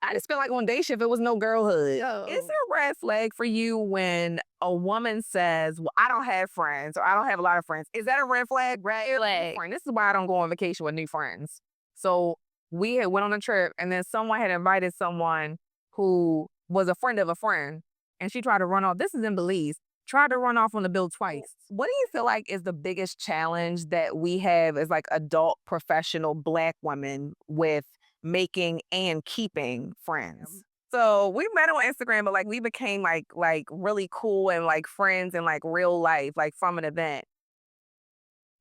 I just feel like on day shift, it was no girlhood. Yo. Is there a red flag for you when a woman says, well, I don't have friends or I don't have a lot of friends? Is that a red flag? Red flag. This is why I don't go on vacation with new friends. So we had went on a trip and then someone had invited someone who was a friend of a friend and she tried to run off. This is in Belize. Tried to run off on the bill twice. What do you feel like is the biggest challenge that we have as like adult professional Black women with making and keeping friends? So we met on Instagram, but like we became like really cool and like friends in like real life, like from an event.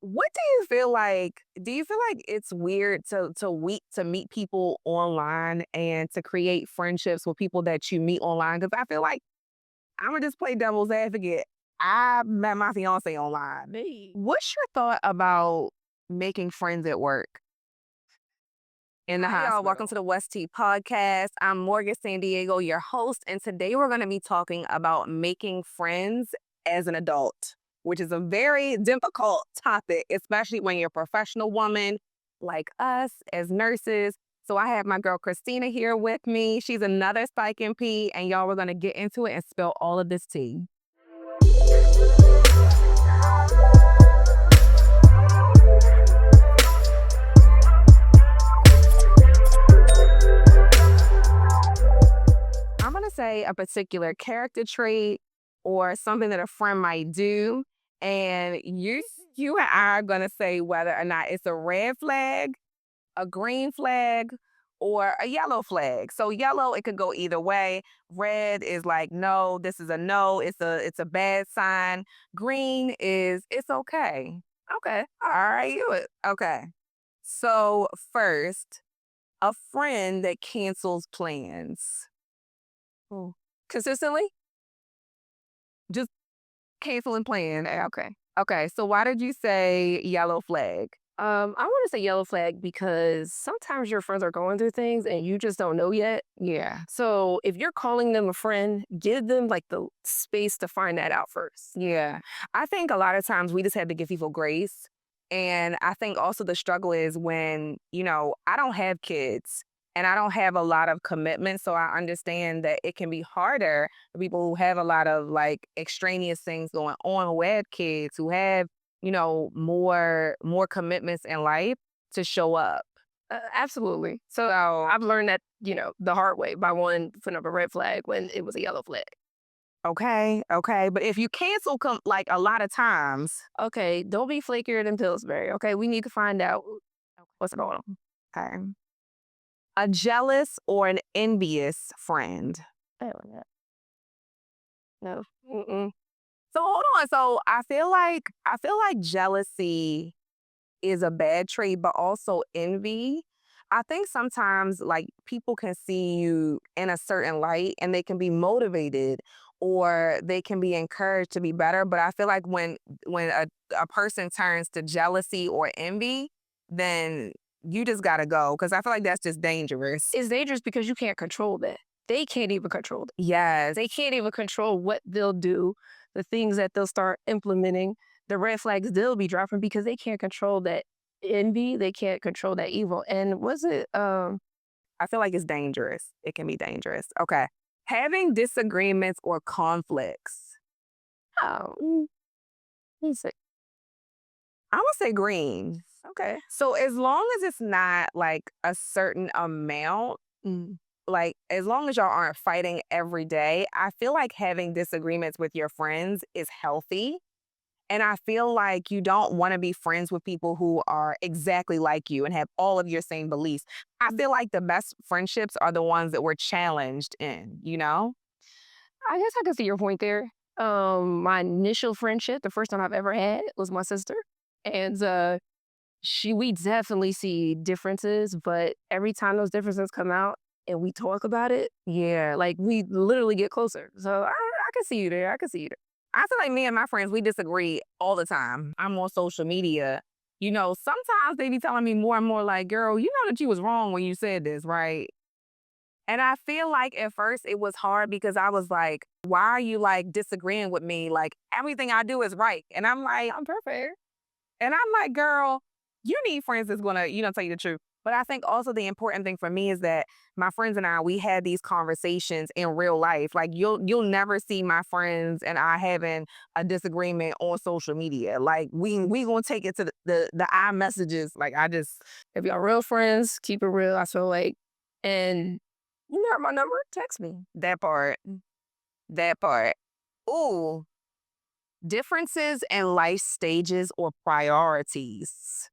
What do you feel like? Do you feel like it's weird to meet people online and to create friendships with people that you meet online? Because I feel like I'm gonna just play devil's advocate. I met my fiance online. Me. What's your thought about making friends at work? In the hospital. Y'all, welcome to the West T podcast. I'm Morgan San Diego, your host, and today we're going to be talking about making friends as an adult, which is a very difficult topic, especially when you're a professional woman like us as nurses. So I have my girl Kristina here with me. She's another Psych MP, and y'all, we're going to get into it and spill all of this tea. I'm going to say a particular character trait or something that a friend might do, and you and I are going to say whether or not it's a red flag, a green flag, or a yellow flag. So yellow, it could go either way. Red is like, no, this is a no. It's a bad sign. Green is it's okay. Okay. All right. Okay. So first, a friend that cancels plans. Consistently? Just canceling plan. Okay. Okay. So why did you say yellow flag? I want to say yellow flag because sometimes your friends are going through things and you just don't know yet. Yeah. So if you're calling them a friend, give them like the space to find that out first. Yeah. I think a lot of times we just have to give people grace. And I think also the struggle is when, I don't have kids and I don't have a lot of commitment. So I understand that it can be harder for people who have a lot of like extraneous things going on, who have kids, who have, more commitments in life to show up. Absolutely. So So, I've learned that, the hard way by one putting up a red flag when it was a yellow flag. okay. But if you cancel like a lot of times, Okay, don't be flakier than Pillsbury. Okay, we need to find out what's going on. okay. A jealous or an envious friend. I don't know. No. Mm-mm. So hold on. So I feel like jealousy is a bad trait, but also envy. I think sometimes like people can see you in a certain light and they can be motivated or they can be encouraged to be better. But I feel like when a person turns to jealousy or envy, then you just gotta go. Cause I feel like that's just dangerous. It's dangerous because you can't control that. They can't even control it. Yes. They can't even control what they'll do, the things that they'll start implementing, the red flags they'll be dropping because they can't control that envy. They can't control that evil. And was it, I feel like it's dangerous. It can be dangerous. Okay. Having disagreements or conflicts. oh, let's see. I'm going to say green. Okay. So as long as it's not like a certain amount, like as long as y'all aren't fighting every day, I feel like having disagreements with your friends is healthy. And I feel like you don't want to be friends with people who are exactly like you and have all of your same beliefs. I feel like the best friendships are the ones that we're challenged in, I guess I can see your point there. My initial friendship, the first time I've ever had, was my sister. And we definitely see differences, but every time those differences come out and we talk about it, yeah, like we literally get closer. So I can see you there. I can see you there. I feel like me and my friends, we disagree all the time. I'm on social media. Sometimes they be telling me more and more like, girl, you know that you was wrong when you said this, right? And I feel like at first it was hard because I was like, why are you like disagreeing with me? Like everything I do is right. And I'm like, I'm perfect. and I'm like, girl, you need friends that's gonna, tell you the truth. But I think also the important thing for me is that my friends and I, we had these conversations in real life. Like you'll never see my friends and I having a disagreement on social media. Like we gonna take it to the I messages. Like I just If y'all real friends, keep it real. I feel like, and you got my number. Text me. that part. That part. Ooh, differences in life stages or priorities.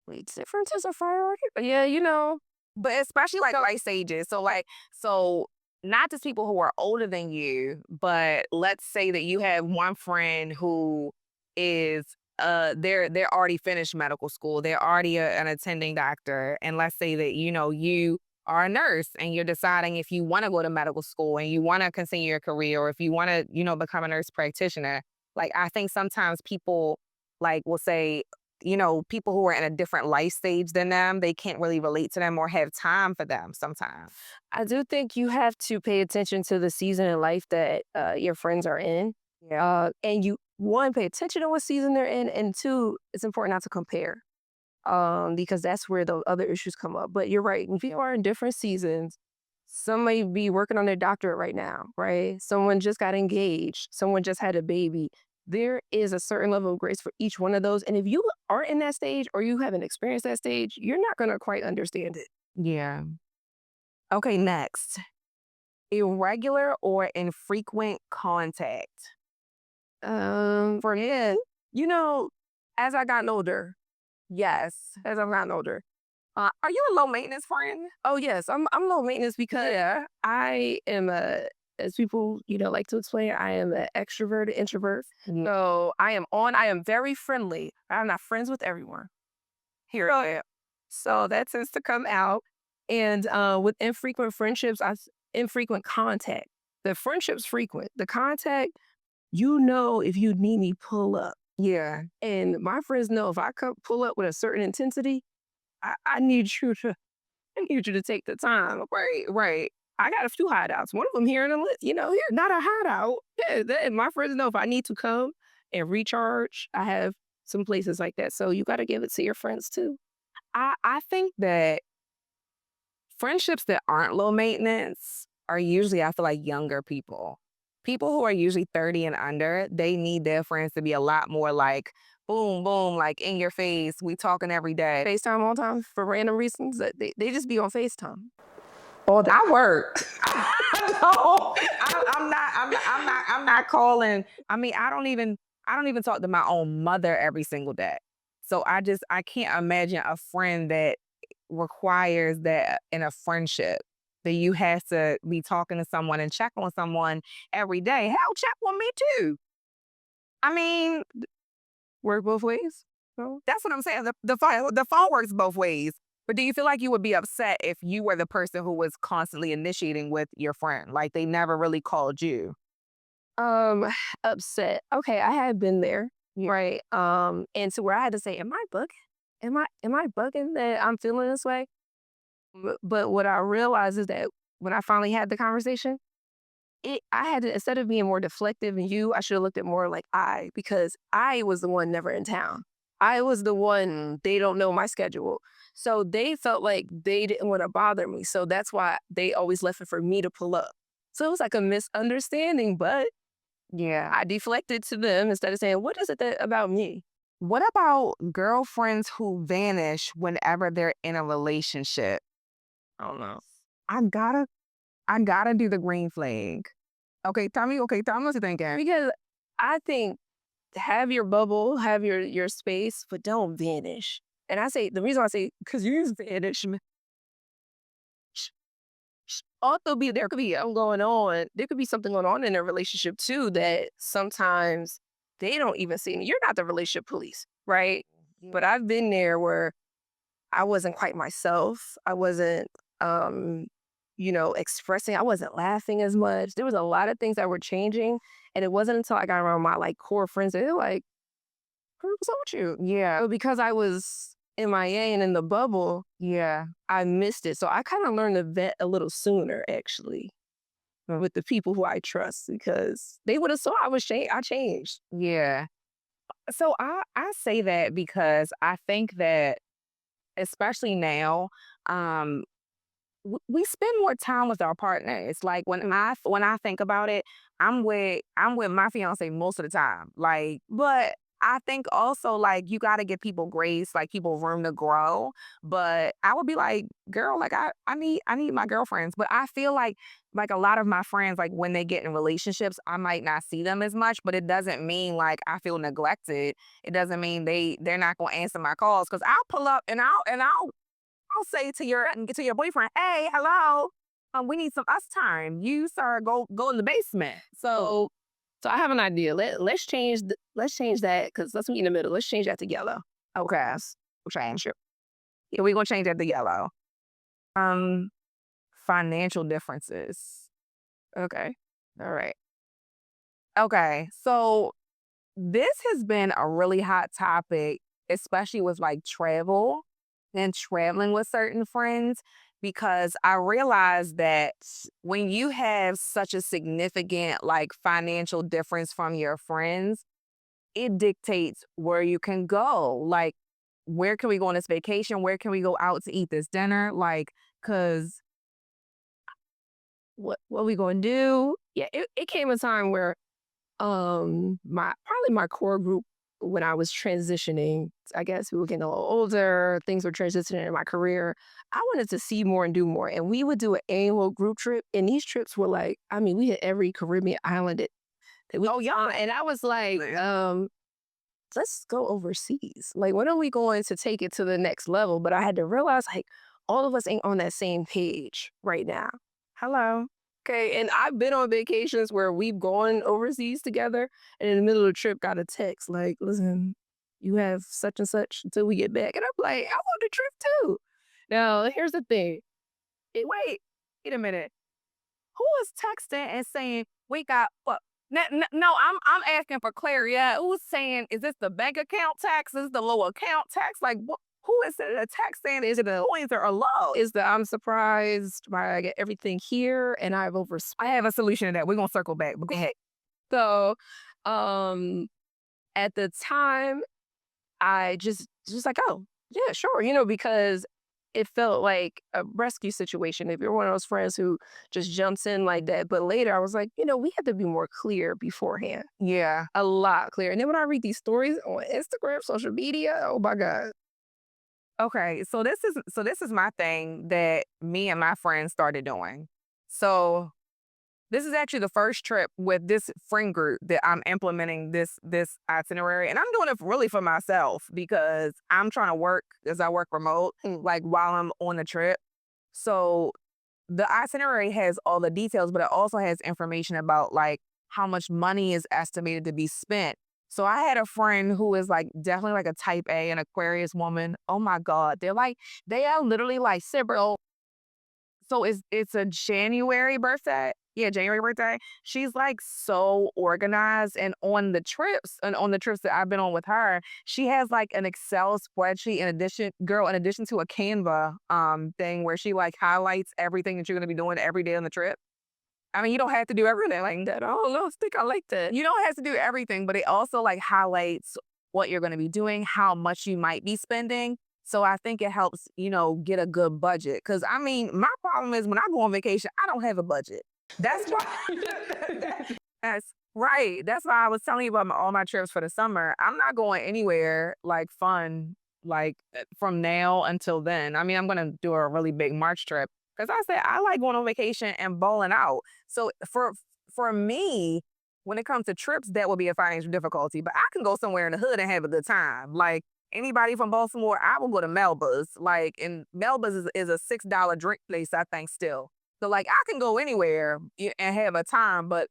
Wait, differences are priority? Yeah, you know. But especially like life stages. So not just people who are older than you, but let's say that you have one friend who is they're already finished medical school. They're already an attending doctor. And let's say that, you are a nurse and you're deciding if you want to go to medical school and you want to continue your career or if you want to, become a nurse practitioner. Like I think sometimes people like will say, people who are in a different life stage than them, they can't really relate to them or have time for them sometimes. I do think you have to pay attention to the season in life that your friends are in. Yeah. And you, one, pay attention to what season they're in. And two, it's important not to compare because that's where the other issues come up. But you're right. If you are in different seasons, some may be working on their doctorate right now, right? Someone just got engaged. Someone just had a baby. There is a certain level of grace for each one of those. And if you aren't in that stage or you haven't experienced that stage, you're not going to quite understand it. Yeah. Okay, next. Irregular or infrequent contact. For me, you know, as I gotten older, yes, as I've gotten older. Are you a low maintenance friend? Oh yes, I'm low maintenance because I am as people like to explain, I am an extrovert, introvert. Yeah. So I am very friendly. I'm not friends with everyone. Here I am. So that tends to come out. And with infrequent friendships, infrequent contact. The friendship's frequent. The contact, if you need me, pull up. Yeah. And my friends know if I come pull up with a certain intensity, I need you to take the time. Right. I got a few hideouts. One of them here in the list, here, not a hideout. Yeah, my friends know if I need to come and recharge, I have some places like that. So you got to give it to your friends too. I think that friendships that aren't low maintenance are usually, I feel like, younger people. People who are usually 30 and under, they need their friends to be a lot more like, boom, boom, like in your face. We talking every day. FaceTime all the time for random reasons. They just be on FaceTime. I work. I don't. I'm not calling. I mean, I don't even talk to my own mother every single day. So I can't imagine a friend that requires that in a friendship that you have to be talking to someone and check on someone every day. Hell, check on me too. I mean, Work both ways. that's what I'm saying. The phone works both ways. But do you feel like you would be upset if you were the person who was constantly initiating with your friend? Like they never really called you? Um, upset. Okay, I had been there, Yeah. right? And to where I had to say, "Am I bugging? Am I bugging that I'm feeling this way?" But what I realized is that when I finally had the conversation, I had to, instead of being more deflective and I should have looked at more like because I was the one never in town. I was the one, they don't know my schedule. So they felt like they didn't want to bother me. So that's why they always left it for me to pull up. So it was like a misunderstanding, but Yeah. I deflected to them instead of saying, what is it about me? What about girlfriends who vanish whenever they're in a relationship? I don't know. I gotta, I gotta do the green flag. Okay, tell me what you're thinking. Because I think have your bubble, have your space, but don't vanish. And I say, the reason I say, because you use vanishment, also there could be going on. There could be something going on in their relationship too that sometimes they don't even see. You're not the relationship police, right? But I've been there where I wasn't quite myself. I wasn't, expressing. I wasn't laughing as much. There was a lot of things that were changing, and it wasn't until I got around my core friends that they're like, "What's up with you?" Yeah. But because I was MIA and in the bubble, Yeah. I missed it. So I kind of learned to vet a little sooner, actually, with the people who I trust because they would have saw I changed. Yeah. So I say that because I think that especially now, um, we spend more time with our partners. Like when I think about it, I'm with my fiance most of the time. Like, but I think also like you got to give people grace, like people room to grow. But I would be like, girl, like I need my girlfriends. But I feel like a lot of my friends, like when they get in relationships, I might not see them as much. But it doesn't mean like I feel neglected. It doesn't mean they're not gonna answer my calls because I'll pull up and I'll say to your boyfriend, "Hey, hello, we need some us time. You, sir, go in the basement." So So, so I have an idea. Let's change that because let's meet in the middle. Let's change that to yellow. okay, we'll change it. Yeah, we're gonna change that to yellow. Um, Financial differences. Okay. All right. Okay, so this has been a really hot topic, especially with like travel and traveling with certain friends, because I realized that when you have such a significant like financial difference from your friends, it dictates where you can go. Like, where can we go on this vacation? Where can we go out to eat this dinner? Like, cause What we gonna do? Yeah, it came a time where my probably my core group when I was transitioning, I guess we were getting a little older, things were transitioning in my career. I wanted to see more and do more. And we would do an annual group trip. And these trips were like, I mean, we hit every Caribbean island that we oh yeah, and I was like, let's go overseas. Like, when are we going to take it to the next level? But I had to realize like all of us ain't on that same page right now. hello. Okay, and I've been on vacations where we've gone overseas together, and in the middle of the trip, got a text like, "Listen, you have such and such until we get back," and I'm like, "I want the trip too." Now, here's the thing. Wait a minute. Who is texting and saying we got what? No, I'm asking for clarity. Yeah, who's saying is this the bank account tax? Is the low account tax? Like what? Who is it? A tax saying is it a points or a low? Is that I'm surprised by I get everything here, and I've I overspent. have a solution to that. We're gonna circle back. But go ahead. So, um, at the time, I just like, "Oh, yeah, sure," because it felt like a rescue situation if you're one of those friends who just jumps in like that. But later I was like, we had to be more clear beforehand, Yeah. a lot clearer. And then when I read these stories on Instagram, social media, oh my God. Okay. So this is my thing that me and my friends started doing. So this is actually the first trip with this friend group that I'm implementing this itinerary, and I'm doing it really for myself because I'm trying to work as I work remote, like while I'm on the trip. So the itinerary has all the details, but it also has information about like how much money is estimated to be spent. So I had a friend who is like definitely like a type A, an Aquarius woman. Oh my God. They are literally like several. So it's a January birthday. Yeah, January birthday. She's like so organized and on the trips that I've been on with her, she has like an Excel spreadsheet in addition to a Canva thing where she like highlights everything that you're gonna be doing every day on the trip. I mean, you don't have to do everything like that. I don't know. I think I like that. You don't have to do everything, but it also like highlights what you're gonna be doing, how much you might be spending. So I think it helps, get a good budget. Cause I mean, my problem is when I go on vacation, I don't have a budget. That's why that's right. That's why I was telling you about all my trips for the summer. I'm not going anywhere like fun, like from now until then. I mean, I'm gonna do a really big March trip. Cause I said I like going on vacation and bowling out. So for me, when it comes to trips, that would be a financial difficulty. But I can go somewhere in the hood and have a good time. Like anybody from Baltimore, I will go to Melba's. Like, and Melba's is a $6 drink place, I think, still. So like I can go anywhere and have a time, but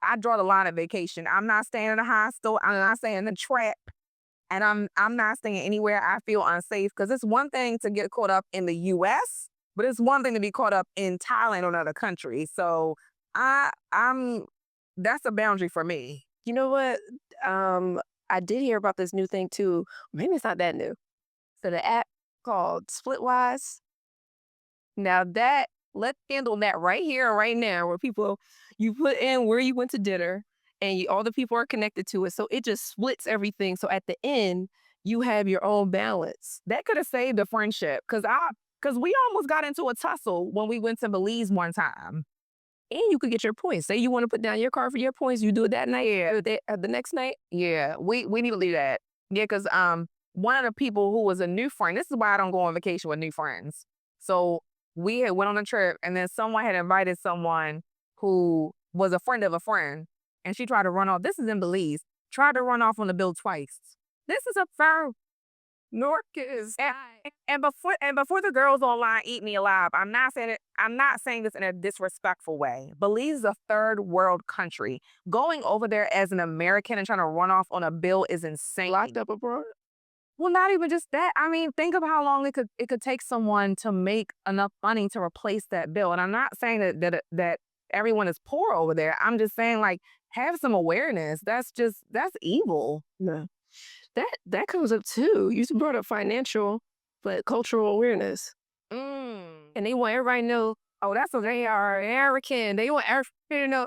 I draw the line at vacation. I'm not staying in a hostel. I'm not staying in a trap. And I'm not staying anywhere I feel unsafe. Cause it's one thing to get caught up in the US, but it's one thing to be caught up in Thailand or another country. So I'm that's a boundary for me. You know what? Um, I did hear about this new thing too. Maybe it's not that new. So the app called Splitwise. Now that let's handle that right here and right now, where people you put in where you went to dinner, and all the people are connected to it, so it just splits everything. So at the end, you have your own balance. That could have saved the friendship because we almost got into a tussle when we went to Belize one time. And you could get your points. Say you want to put down your card for your points, you do it that night, Yeah. or the next night. Yeah, we need to do that. Yeah, because one of the people who was a new friend. This is why I don't go on vacation with new friends. So we had went on a trip, and then someone had invited someone who was a friend of a friend, and she tried to run off. This is in Belize. Tried to run off on the bill twice. This is a fair. Nork is And before the girls online eat me alive, I'm not saying it. I'm not saying this in a disrespectful way. Belize is a third world country. Going over there as an American and trying to run off on a bill is insane. locked up abroad. Well, not even just that. I mean, think of how long it could take someone to make enough money to replace that bill. And I'm not saying that everyone is poor over there. I'm just saying like have some awareness. That's evil. No. That comes up too. You brought up financial, but cultural awareness. Mm. And they want everybody to know, oh, that's what they are, American. They want everybody to know,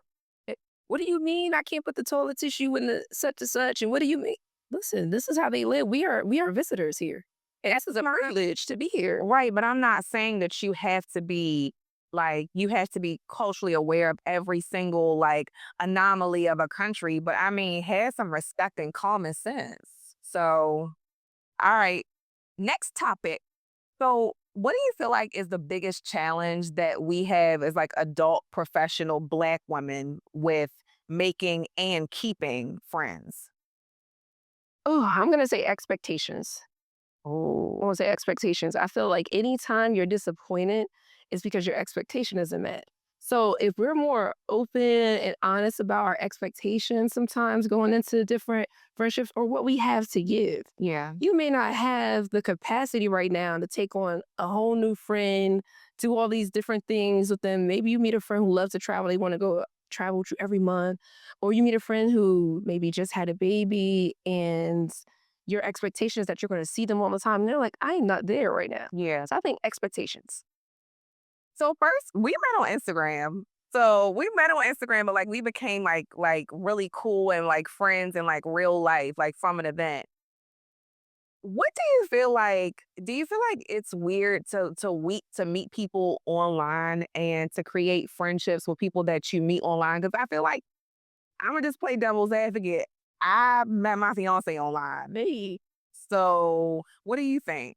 what do you mean I can't put the toilet tissue in the such and such? And what do you mean? Listen, this is how they live. We are visitors here. And this is a privilege to be here. Right, but I'm not saying that you have to be culturally aware of every single like anomaly of a country, but I mean, have some respect and common sense. So, all right, next topic. So, what do you feel like is the biggest challenge that we have as like adult professional Black women with making and keeping friends? Oh, I'm going to say expectations. Oh, I want to say expectations. I feel like anytime you're disappointed, it's because your expectation isn't met. So if we're more open and honest about our expectations sometimes going into different friendships or what we have to give, yeah. you may not have the capacity right now to take on a whole new friend, do all these different things with them. Maybe you meet a friend who loves to travel. They want to go travel with you every month. Or you meet a friend who maybe just had a baby and your expectation is that you're going to see them all the time. And they're like, I am not there right now. Yeah. So I think expectations. So first, we met on Instagram. So we met on Instagram, but like we became like really cool and like friends in like real life, like from an event. What do you feel like? Do you feel like it's weird to meet people online and to create friendships with people that you meet online? Because I feel like I'm gonna just play devil's advocate. I met my fiance online. Me. So what do you think?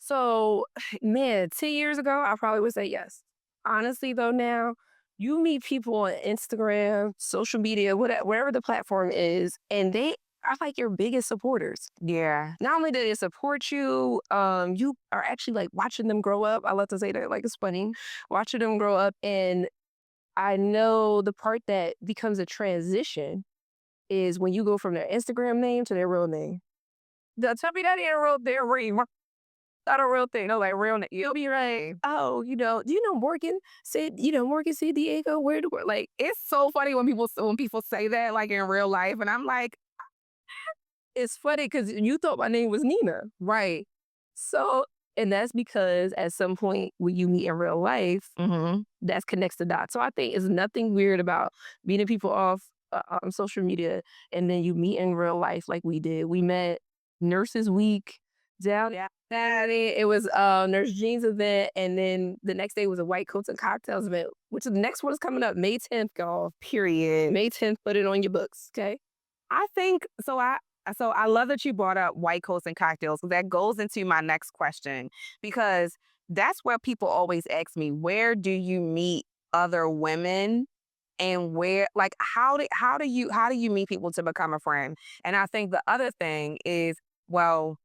So, man, 10 years ago, I probably would say yes. Honestly, though, now you meet people on Instagram, social media, whatever the platform is, and they are like your biggest supporters. Yeah. Not only do they support you, you are actually like watching them grow up. I love to say that, like it's funny, watching them grow up. And I know the part that becomes a transition is when you go from their Instagram name to their real name. Tell me that ain't their real, not a real thing. No, like real name. You'll be right. Oh, do you know Morgan said, Morgan said Diego, where do we like It's so funny when people say that like in real life, and I'm like, it's funny because you thought my name was Nina. right. So, and that's because at some point when you meet in real life, Mm-hmm. that connects the dots. So I think it's nothing weird about meeting people off on social media and then you meet in real life like we did. We met Nurses Week down Yeah. Saturday. It was Nurse Jean's event, and then the next day was a White Coats and Cocktails event, which the next one is coming up May 10th, y'all. Period. May 10th, put it on your books, okay? I think so. I love that you brought up white coats and cocktails because that goes into my next question because that's where people always ask me, where do you meet other women and where like how do you meet people to become a friend? And I think the other thing is, well,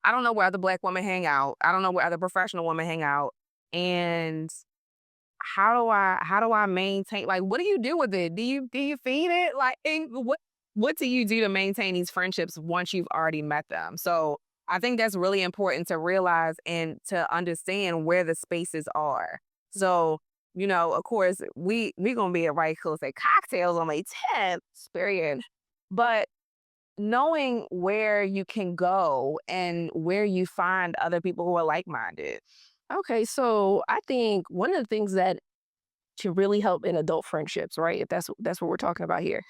I don't know where other Black women hang out. I don't know where other professional women hang out. And how do I maintain like what do you do with it? Do you feed it? Like and what do you do to maintain these friendships once you've already met them? So I think that's really important to realize and to understand where the spaces are. So, of course, we gonna be at Right Close at cocktails on May 10th, period. But knowing where you can go and where you find other people who are like minded. Okay, so I think one of the things that to really help in adult friendships, right? If that's what we're talking about here,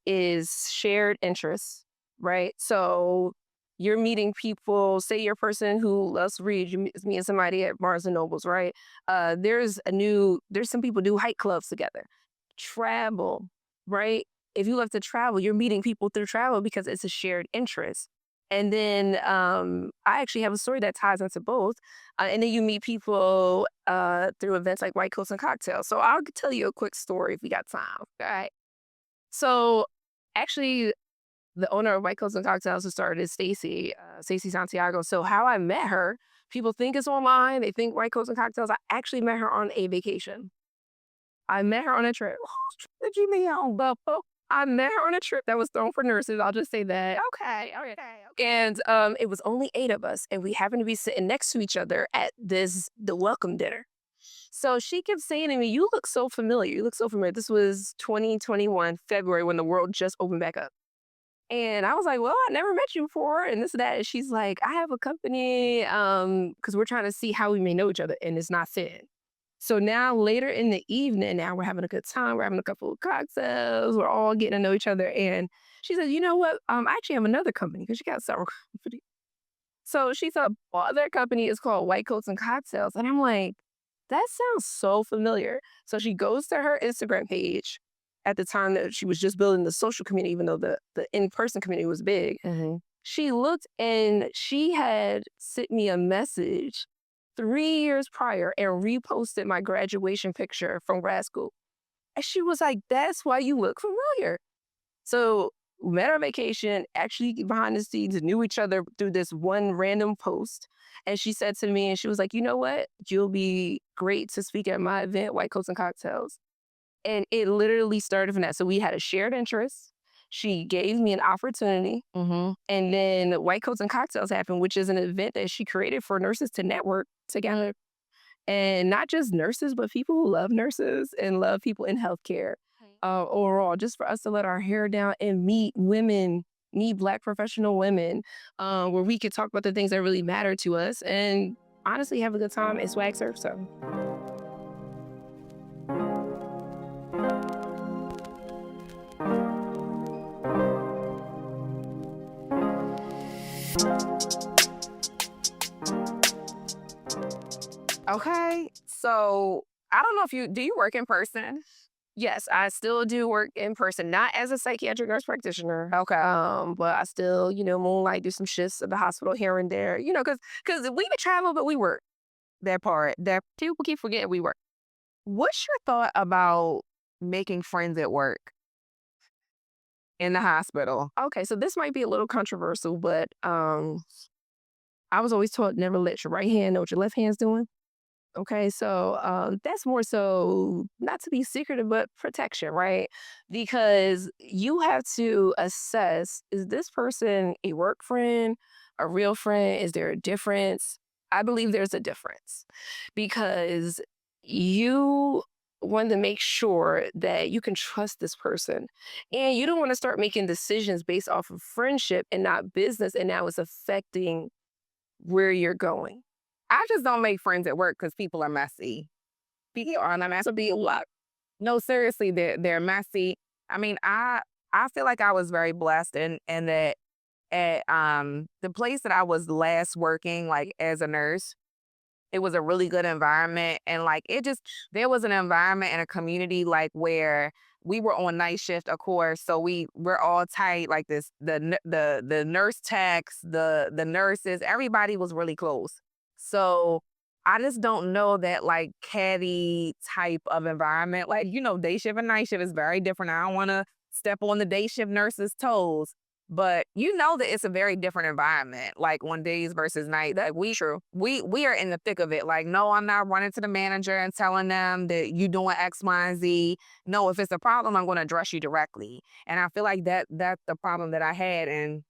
is shared interests, right? So you're meeting people, say you're a person who loves to read, you meet somebody at Barnes and Nobles, right? There's some people do hike clubs together. Travel, right? If you love to travel, you're meeting people through travel because it's a shared interest. And then I actually have a story that ties into both. And then you meet people through events like White Coats and Cocktails. So I'll tell you a quick story if we got time. All right. So actually, the owner of White Coats and Cocktails who started is Stacy Santiago. So how I met her, people think it's online. They think White Coats and Cocktails. I actually met her on a vacation. I met her on a trip. Did you meet her on Buffalo? I met her on a trip that was thrown for nurses. I'll just say that. Okay. And it was only 8 of us, and we happened to be sitting next to each other at the welcome dinner. So she kept saying to me, "You look so familiar. You look so familiar." This was 2021 February when the world just opened back up. And I was like, "Well, I never met you before," and this and that. And she's like, "I have a company, because we're trying to see how we may know each other, and it's not fit." So now later in the evening, now we're having a good time. We're having a couple of cocktails. We're all getting to know each other. And she said, "You know what? I actually have another company because she got several companies." So she said, "Well, their company is called White Coats and Cocktails." And I'm like, that sounds so familiar. So she goes to her Instagram page at the time that she was just building the social community, even though the in-person community was big. She looked and she had sent me a message 3 years prior and reposted my graduation picture from grad school. And she was like, "That's why you look familiar." So we met on vacation, actually behind the scenes, knew each other through this one random post. And she said to me, and she was like, "You know what? You'll be great to speak at my event, White Coats and Cocktails." And it literally started from that. So we had a shared interest. She gave me an opportunity. Mm-hmm. And then White Coats and Cocktails happened, which is an event that she created for nurses to network together. And not just nurses, but people who love nurses and love people in healthcare overall, just for us to let our hair down and meet women, meet Black professional women, where we could talk about the things that really matter to us and honestly have a good time and swag surf. So, Okay. So I don't know if do you work in person? yes, I still do work in person, not as a psychiatric nurse practitioner. Okay. But I still, moonlight, do some shifts at the hospital here and there, because we travel, but we work. That part. That People keep forgetting we work. what's your thought about making friends at work in the hospital? Okay, so this might be a little controversial, but I was always taught never let your right hand know what your left hand's doing. Okay, so that's more so not to be secretive, but protection, right? Because you have to assess, is this person a work friend, a real friend? Is there a difference? I believe there's a difference because you want to make sure that you can trust this person. And you don't want to start making decisions based off of friendship and not business. And now it's affecting where you're going. I just don't make friends at work because people are messy. People are not messy. Be a lot. No, seriously, they're messy. I mean, I feel like I was very blessed in that at the place that I was last working, like as a nurse, it was a really good environment. And like it just there was an environment and a community like where we were on night shift, of course. So we're all tight, like this the nurse techs, the nurses, everybody was really close. So I just don't know that like catty type of environment. Like, day shift and night shift is very different. I don't wanna step on the day shift nurses' toes. But you know that it's a very different environment, like on days versus night. That we are in the thick of it. Like, no, I'm not running to the manager and telling them that you doing X, Y, and Z. No, if it's a problem, I'm going to address you directly. And I feel like that's the problem that I had. And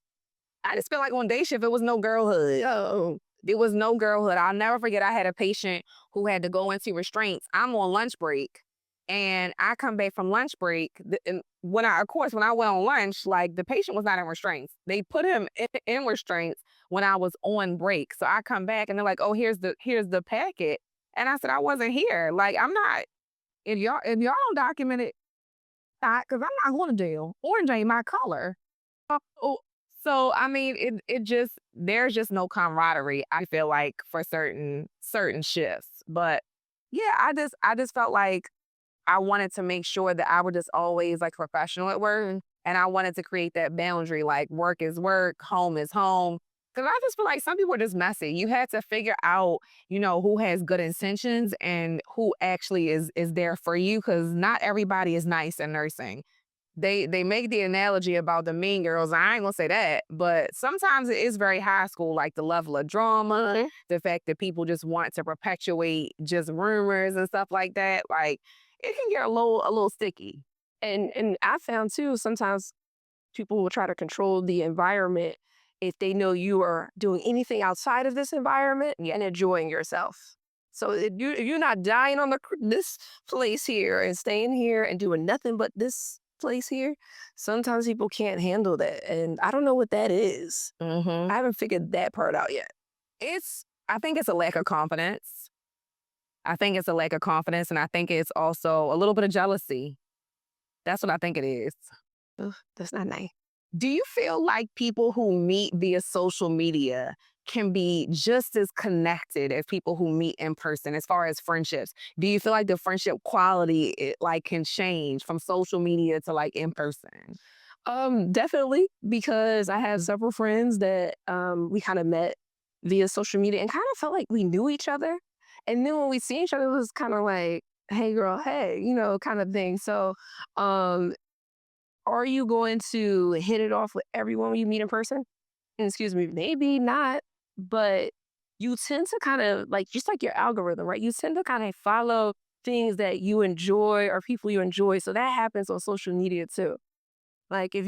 I just feel like on day shift, it was no girlhood. Oh, there was no girlhood. I'll never forget. I had a patient who had to go into restraints. I'm on lunch break, and I come back from lunch break. And of course, when I went on lunch, like the patient was not in restraints. They put him in restraints when I was on break. So I come back, and they're like, "Oh, here's the packet." And I said, "I wasn't here. Like, I'm not. If y'all don't document it, because I'm not going to deal. Orange ain't my color." Oh, So I mean, it just there's just no camaraderie. I feel like for certain shifts, but yeah, I just felt like I wanted to make sure that I was just always like professional at work, and I wanted to create that boundary. Like work is work, home is home. Because I just feel like some people are just messy. You had to figure out, who has good intentions and who actually is there for you. Because not everybody is nice in nursing. They make the analogy about the mean girls. I ain't gonna say that, but sometimes it is very high school, like the level of drama, the fact that people just want to perpetuate just rumors and stuff like that. Like it can get a little sticky. And I found too, sometimes people will try to control the environment if they know you are doing anything outside of this environment and enjoying yourself. So if you're not dying on this place here and staying here and doing nothing but this place here, sometimes people can't handle that. And I don't know what that is. Hmm. I haven't figured that part out yet. I think it's a lack of confidence. I think it's a lack of confidence, and I think it's also a little bit of jealousy. That's what I think it is. Ugh, that's not nice. Do you feel like people who meet via social media can be just as connected as people who meet in person as far as friendships? Do you feel like the friendship quality like can change from social media to like in person? Definitely, because I have several friends that we kind of met via social media and kind of felt like we knew each other. And then when we see each other, it was kind of like, hey girl, hey, kind of thing. So um are you going to hit it off with everyone you meet in person? And excuse me, maybe not, but you tend to kind of like just like your algorithm, right? You tend to kind of follow things that you enjoy or people you enjoy. So that happens on social media too. Like if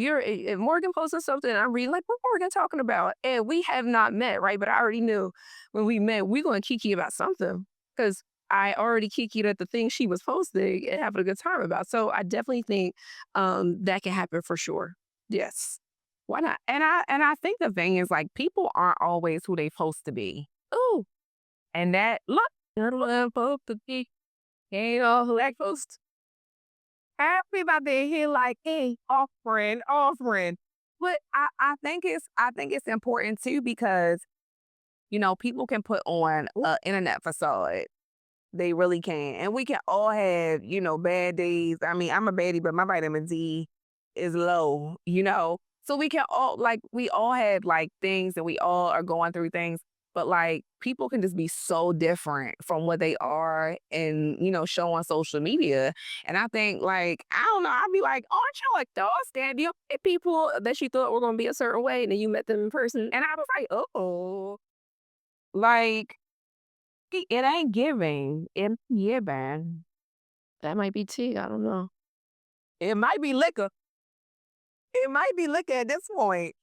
Morgan posted something and I'm reading like what Morgan talking about, and we have not met, right? But I already knew when we met we're going to kiki about something because I already kikied at the thing she was posting and having a good time about. So I definitely think that can happen for sure. Yes. Why not? And I think the thing is like people aren't always who they supposed to be. Oh, And that look, you're supposed to be ain't all who that supposed everybody here like, hey, offering. But I think it's important too because people can put on a internet facade. They really can. And we can all have, bad days. I mean, I'm a baddie, but my vitamin D is low. So we all have like things and we all are going through things. But like people can just be so different from what they are and, show on social media. And I think like, I don't know, I'd be like, aren't you like those stand you people that you thought were gonna be a certain way and then you met them in person? And I was like, oh, like it ain't giving. It yeah, man. that might be tea. I don't know. It might be liquor. It might be liquor at this point.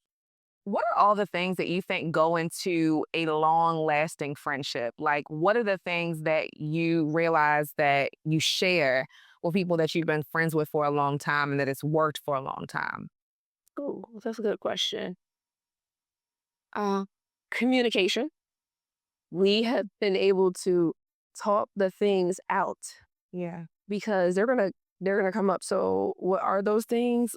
What are all the things that you think go into a long-lasting friendship? Like, what are the things that you realize that you share with people that you've been friends with for a long time and that it's worked for a long time? Ooh, that's a good question. Uh, Communication. We have been able to talk the things out Yeah. because they're gonna come up. So what are those things?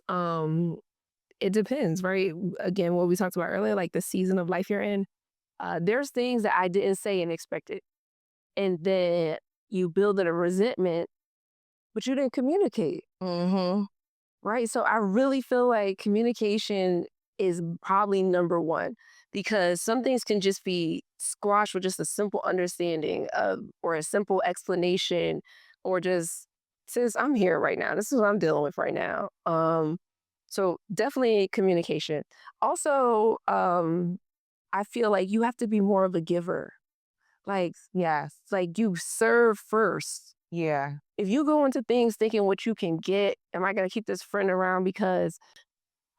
It depends, right? Again, what we talked about earlier, like the season of life you're in. There's things that I didn't say and expected, and then you build in a resentment, but you didn't communicate, Mm-hmm. right? So I really feel like communication is probably number one because some things can just be squashed with just a simple understanding of or a simple explanation or just says I'm here right now. This is what I'm dealing with right now. So definitely communication. Also, I feel like you have to be more of a giver. Yes. Like you serve first. Yeah. If you go into things thinking what you can get, am I gonna keep this friend around because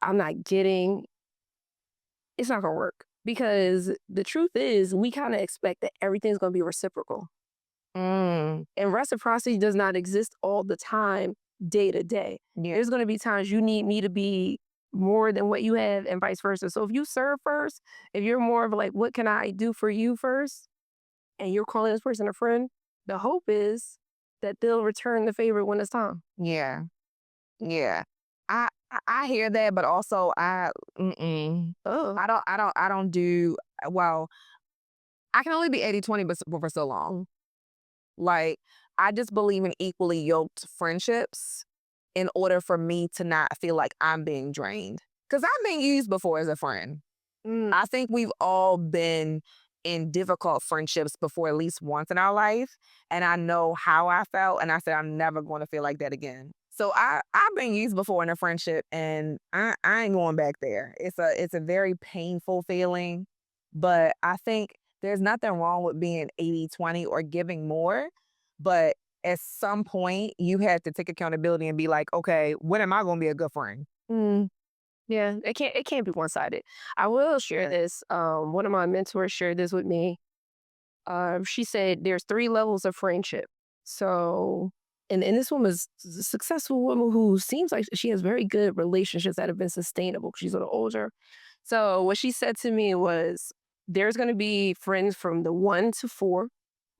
I'm not getting, it's not gonna work. Because the truth is we kind of expect that everything's gonna be reciprocal. Mm. And reciprocity does not exist all the time, day to day. Yeah. There's gonna be times you need me to be more than what you have and vice versa. So if you serve first, if you're more of like, what can I do for you first? And you're calling this person a friend, the hope is that they'll return the favor when it's time. Yeah. Yeah. I hear that, but also Oh. I don't do well, I can only be 80/20 but for so long. Like, I just believe in equally yoked friendships in order for me to not feel like I'm being drained. Because I've been used before as a friend. Mm. I think we've all been in difficult friendships before at least once in our life. And I know how I felt. And I said, I'm never going to feel like that again. So I've been used before in a friendship and I ain't going back there. It's a very painful feeling. But I think there's nothing wrong with being 80/20 or giving more. But at some point you have to take accountability and be like, okay, when am I gonna be a good friend? Mm. Yeah, it can't be one-sided. I will share this. One of my mentors shared this with me. She said there's 3 levels of friendship. So, and this woman's a successful woman who seems like she has very good relationships that have been sustainable. She's a little older. So what she said to me was, there's going to be friends from the 1 to 4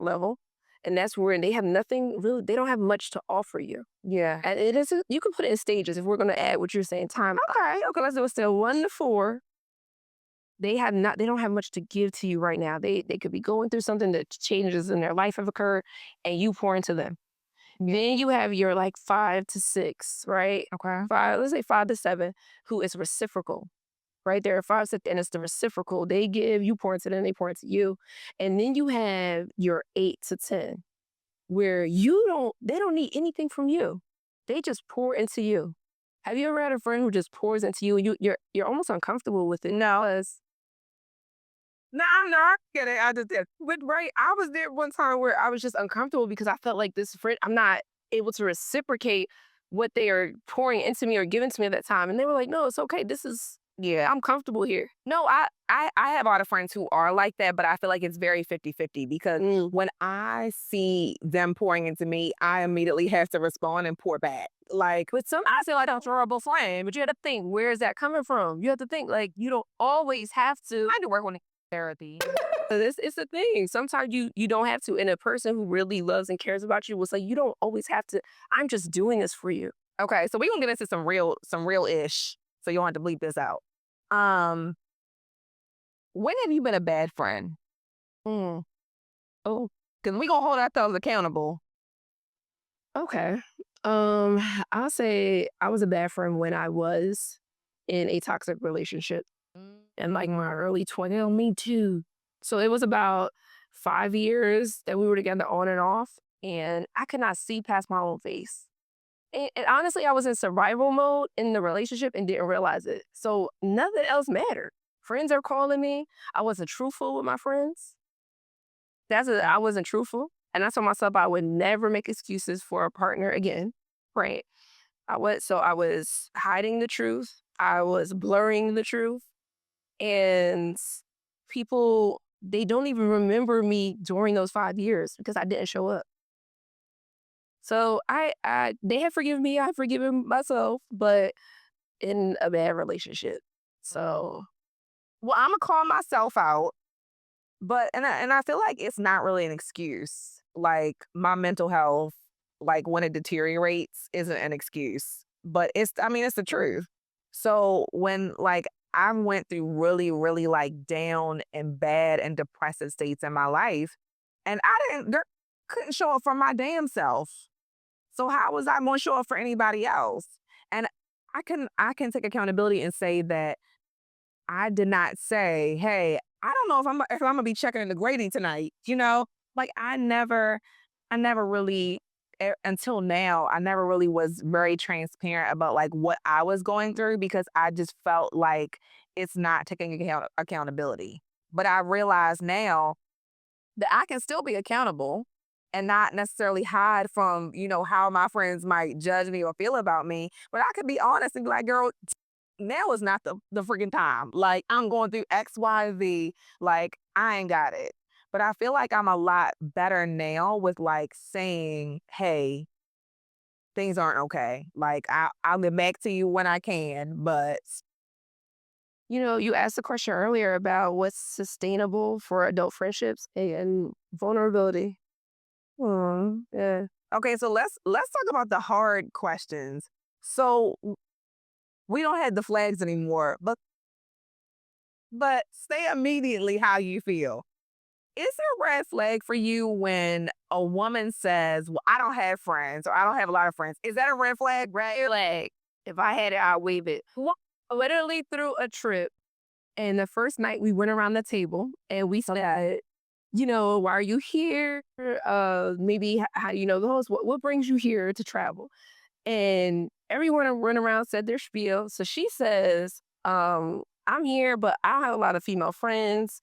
level, and that's where they have nothing really. They don't have much to offer you. Yeah. And it is. You can put it in stages if we're going to add what you're saying. Time. Okay. Okay. Let's do it. Still 1 to 4. They don't have much to give to you right now. They could be going through something that changes in their life have occurred, and you pour into them. Then you have your like 5 to 6, right? Okay. 5, let's say 5 to 7, who is reciprocal, right? There are 5, 6, and it's the reciprocal. They give, you pour into them, they pour into you. And then you have your 8 to 10, where they don't need anything from you. They just pour into you. Have you ever had a friend who just pours into you and you're almost uncomfortable with it? No. 'Cause No, no, I get it. I just did. But right, I was there one time where I was just uncomfortable because I felt like this friend, I'm not able to reciprocate what they are pouring into me or giving to me at that time. And they were like, no, it's okay. yeah. I'm comfortable here. No, I have a lot of friends who are like that, but I feel like it's very 50/50 because Mm. when I see them pouring into me, I immediately have to respond and pour back. Like, But some, I feel like that's a horrible friend, but you have to think, where is that coming from? You have to think, like, you don't always have to. I do work on therapy. It's a thing. Sometimes you don't have to. And a person who really loves and cares about you will say, you don't always have to. I'm just doing this for you. Okay, so we're gonna get into some real ish. So you don't have to bleep this out. Um, when have you been a bad friend? Mm. Oh, Because we gonna hold ourselves accountable. okay. Um, I'll say I was a bad friend when I was in a toxic relationship in like my early 20s. Oh, me too. So it was about 5 years that we were together on and off, and I could not see past my own face. And honestly, I was in survival mode in the relationship and didn't realize it. So nothing else mattered. Friends are calling me. I wasn't truthful with my friends. I wasn't truthful. And I told myself I would never make excuses for a partner again. Right. I was hiding the truth. I was blurring the truth. And people, they don't even remember me during those 5 years because I didn't show up. So they have forgiven me. I've forgiven myself, but in a bad relationship. So Well, I'm gonna call myself out, but and I feel like it's not really an excuse. Like my mental health, like when it deteriorates, isn't an excuse. But I mean, it's the truth. So when like I went through really, really like down and bad and depressive states in my life, and there couldn't show up for my damn self. So how was I going to show up for anybody else? And I can take accountability and say that I did not say, "Hey, I don't know if I'm gonna be checking in the grading tonight." Like I never really until now I never really was very transparent about like what I was going through because I just felt like it's not taking accountability. But I realize now that I can still be accountable and not necessarily hide from, how my friends might judge me or feel about me. But I could be honest and be like, girl, now is not the freaking time. Like, I'm going through X, Y, Z. Like, I ain't got it. But I feel like I'm a lot better now with like saying, hey, things aren't okay. Like, I'll get back to you when I can. But you asked the question earlier about what's sustainable for adult friendships and vulnerability. Yeah. okay, so let's talk about the hard questions. So We don't have the flags anymore. But say immediately how you feel. Is there a red flag for you when a woman says, "Well, I don't have friends," or "I don't have a lot of friends"? Is that a red flag? Red flag. If I had it, I'd wave it. Literally through a trip. And the first night we went around the table and we said, why are you here? Maybe how do you know the host? What brings you here to travel? And everyone run around said their spiel. So she says, I'm here, but I don't have a lot of female friends.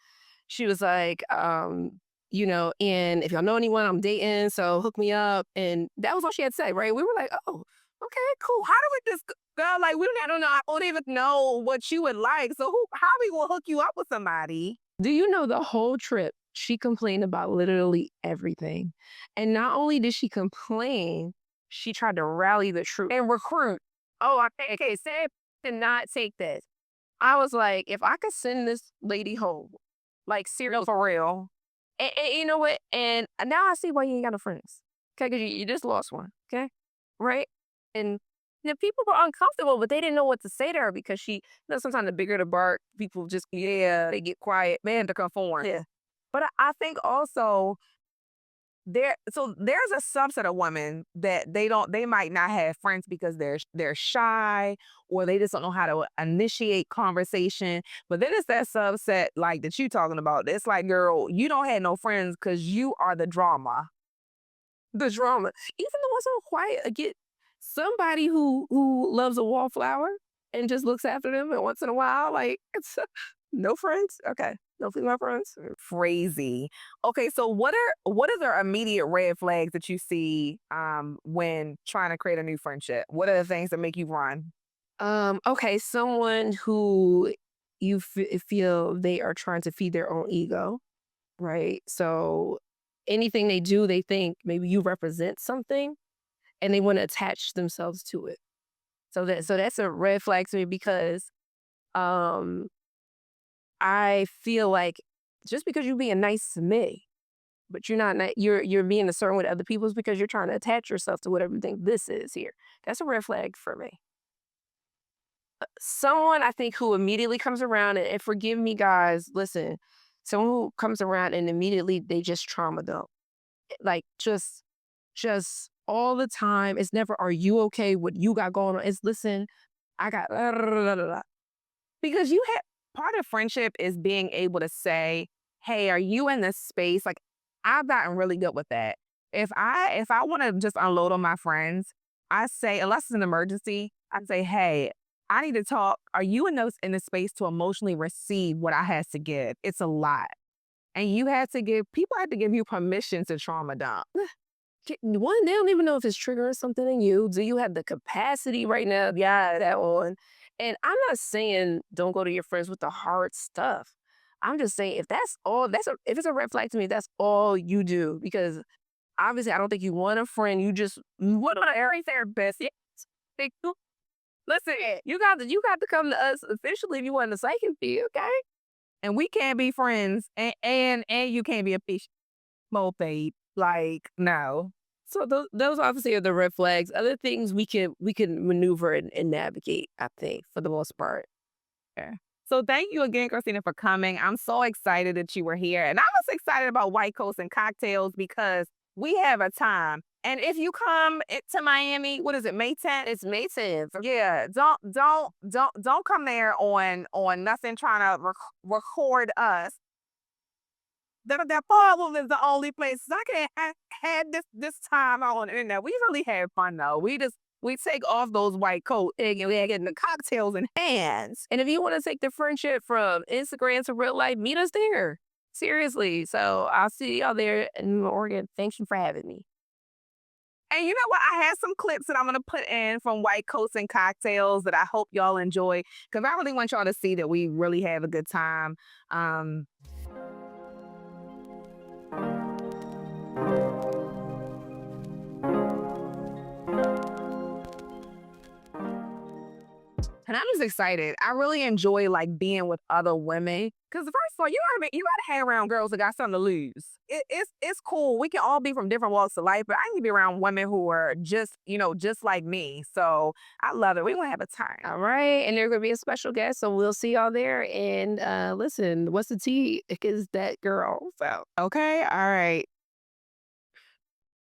She was like, and if y'all know anyone, I'm dating, so hook me up. And that was all she had to say, right? We were like, oh, okay, cool. How do we just girl, like, I don't know, I don't even know what you would like. So how we gonna hook you up with somebody? Do you know the whole trip, she complained about literally everything. And not only did she complain, she tried to rally the troops and recruit. Oh, okay, Sam did not take this. I was like, if I could send this lady home, like serial for real, and you know what? And now I see why you ain't got no friends. Okay, because you just lost one. Okay, right? And people were uncomfortable, but they didn't know what to say to her because sometimes the bigger the bark, people just they get quiet. Man, to conform. Yeah. But I think also there's a subset of women that they might not have friends because they're shy or they just don't know how to initiate conversation. But then it's that subset like that you talking about. It's like, girl, you don't have no friends because you are the drama. The drama. Even the ones who are quiet, get somebody who loves a wallflower and just looks after them and once in a while, like it's no friends. Okay. No female friends. Crazy. Okay, so what are the immediate red flags that you see when trying to create a new friendship? What are the things that make you run? Okay, someone who you feel they are trying to feed their own ego, right? So anything they do, they think maybe you represent something and they want to attach themselves to it. So that's a red flag to me because um I feel like just because you're being nice to me, but you're not you're being a certain with other people's because you're trying to attach yourself to whatever you think this is here. That's a red flag for me. Someone I think who immediately comes around and forgive me guys, listen, someone who comes around and immediately they just trauma dump. Like just all the time. It's never are you okay? What you got going on? It's listen, I got Because you have part of friendship is being able to say, "Hey, are you in this space?" Like I've gotten really good with that. If I want to just unload on my friends, I say, unless it's an emergency, I say, "Hey, I need to talk. Are you in the space to emotionally receive what I have to give? It's a lot." And people have to give you permission to trauma dump. one, they don't even know if it's triggering something in you. Do you have the capacity right now? Yeah, that one. And I'm not saying don't go to your friends with the hard stuff. I'm just saying if that's all, if it's a red flag to me, that's all you do. Because obviously, I don't think you want a friend. You just want an area therapist. Yes. Listen, you got to come to us officially if you want a psychic fee, okay? And we can't be friends, and you can't be a fish babe. Like no. So those obviously are the red flags. Other things we can maneuver and navigate. I think for the most part. Yeah. So thank you again, Christina, for coming. I'm so excited that you were here. And I was excited about white coats and cocktails because we have a time. And if you come to Miami, what is it, May 10th? It's May 10th. Yeah, don't come there on nothing trying to record us. That ballroom is the only place I can't had this time on the internet. We really had fun though. We take off those white coats and we're getting the cocktails in hands. And if you want to take the friendship from Instagram to real life, meet us there. Seriously. So I'll see y'all there in Oregon. Thank you for having me. And you know what? I had some clips that I'm gonna put in from White Coats and Cocktails that I hope y'all enjoy because I really want y'all to see that we really have a good time. Um, And I'm just excited. I really enjoy like being with other women. Cause first of all, you gotta hang around girls that got something to lose. It's cool. We can all be from different walks of life, but I need to be around women who are just, just like me. So I love it. We're gonna have a time. All right. And there's going to be a special guest. So we'll see y'all there. And listen, what's the tea? Is that girl. So. Okay. All right.